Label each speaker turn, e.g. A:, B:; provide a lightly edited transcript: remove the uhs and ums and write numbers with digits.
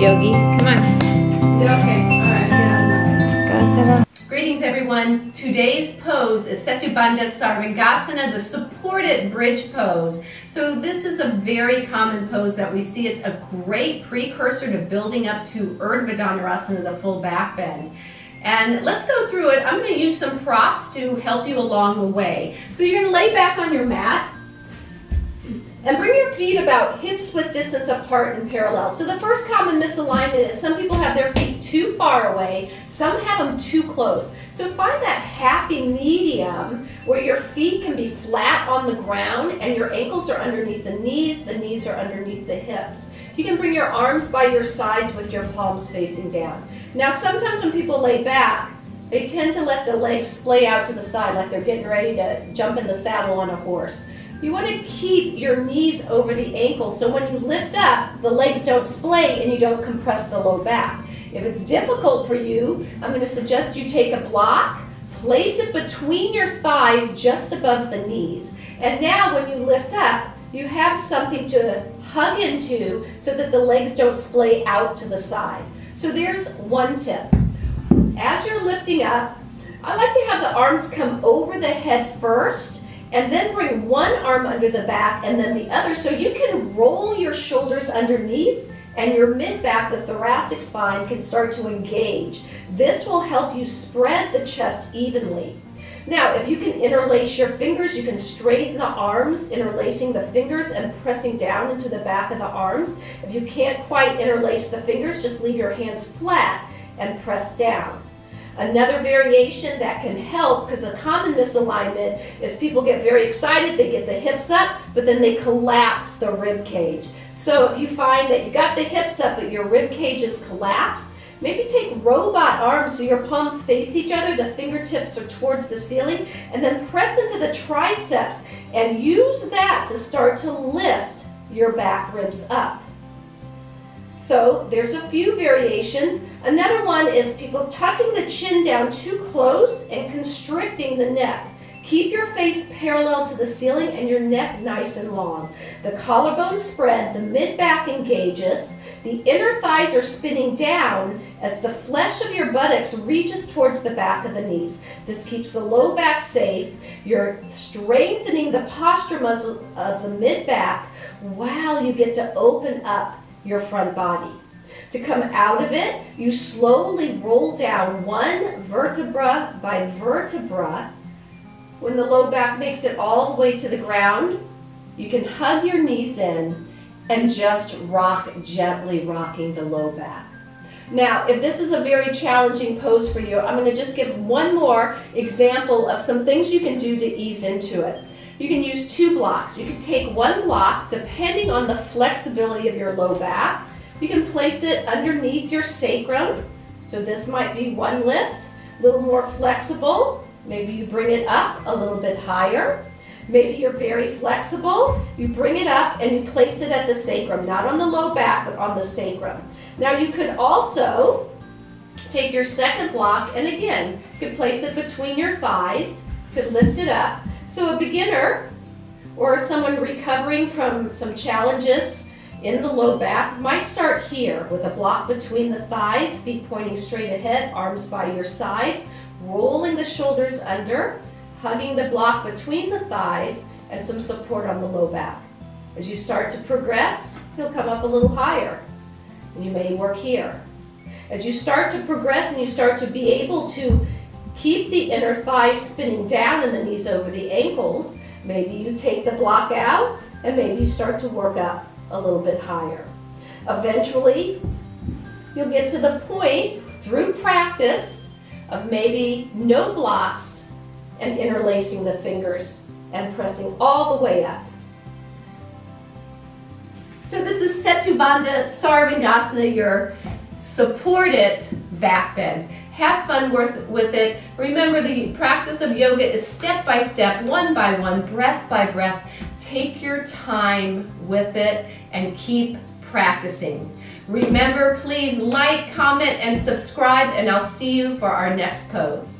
A: Yogi. Come on.
B: Okay, all right,
A: Go sit down.
B: Greetings everyone. Today's pose is Setu Bandha Sarvangasana, the supported bridge pose. So this is a very common pose that we see. It's a great precursor to building up to Urdhva Dhanurasana, the full back bend. And let's go through it. I'm going to use some props to help you along the way. So you're going to lay back on your mat and bring your feet about hips-width distance apart and parallel. So the first common misalignment is some people have their feet too far away, some have them too close. So find that happy medium where your feet can be flat on the ground and your ankles are underneath the knees are underneath the hips. You can bring your arms by your sides with your palms facing down. Now sometimes when people lay back, they tend to let the legs splay out to the side like they're getting ready to jump in the saddle on a horse. You want to keep your knees over the ankles so when you lift up, the legs don't splay and you don't compress the low back. If it's difficult for you, I'm going to suggest you take a block, place it between your thighs just above the knees. And now when you lift up, you have something to hug into so that the legs don't splay out to the side. So there's one tip. As you're lifting up, I like to have the arms come over the head first and then bring one arm under the back and then the other so you can roll your shoulders underneath and your mid-back, the thoracic spine, can start to engage. This will help you spread the chest evenly. Now, if you can interlace your fingers, you can straighten the arms, interlacing the fingers and pressing down into the back of the arms. If you can't quite interlace the fingers, just leave your hands flat and press down. Another variation that can help, because a common misalignment is people get very excited, they get the hips up, but then they collapse the rib cage. So if you find that you got the hips up but your rib cage is collapsed, maybe take robot arms so your palms face each other, the fingertips are towards the ceiling, and then press into the triceps and use that to start to lift your back ribs up. So there's a few variations. Another one is people tucking the chin down too close and constricting the neck. Keep your face parallel to the ceiling and your neck nice and long. The collarbone spread, the mid-back engages, the inner thighs are spinning down as the flesh of your buttocks reaches towards the back of the knees. This keeps the low back safe. You're strengthening the posture muscle of the mid-back while you get to open up your front body. To come out of it, you slowly roll down one vertebra by vertebra. When the low back makes it all the way to the ground, you can hug your knees in and just rock, gently rocking the low back. Now, if this is a very challenging pose for you, I'm going to just give one more example of some things you can do to ease into it. You can use two blocks. You can take one block, depending on the flexibility of your low back. You can place it underneath your sacrum. So this might be one lift, a little more flexible. Maybe you bring it up a little bit higher. Maybe you're very flexible. You bring it up and you place it at the sacrum, not on the low back, but on the sacrum. Now you could also take your second block and again, you could place it between your thighs. You could lift it up. So a beginner or someone recovering from some challenges in the low back might start here with a block between the thighs, feet pointing straight ahead, arms by your sides, rolling the shoulders under, hugging the block between the thighs, and some support on the low back. As you start to progress, you'll come up a little higher, and you may work here. As you start to progress and you start to be able to keep the inner thighs spinning down and the knees over the ankles, maybe you take the block out and maybe you start to work up a little bit higher. Eventually, you'll get to the point through practice of maybe no blocks and interlacing the fingers and pressing all the way up. So this is Setu Bandha Sarvangasana, your supported back bend. Have fun with it. Remember, the practice of yoga is step by step, one by one, breath by breath. Take your time with it and keep practicing. Remember, please like, comment, and subscribe, and I'll see you for our next pose.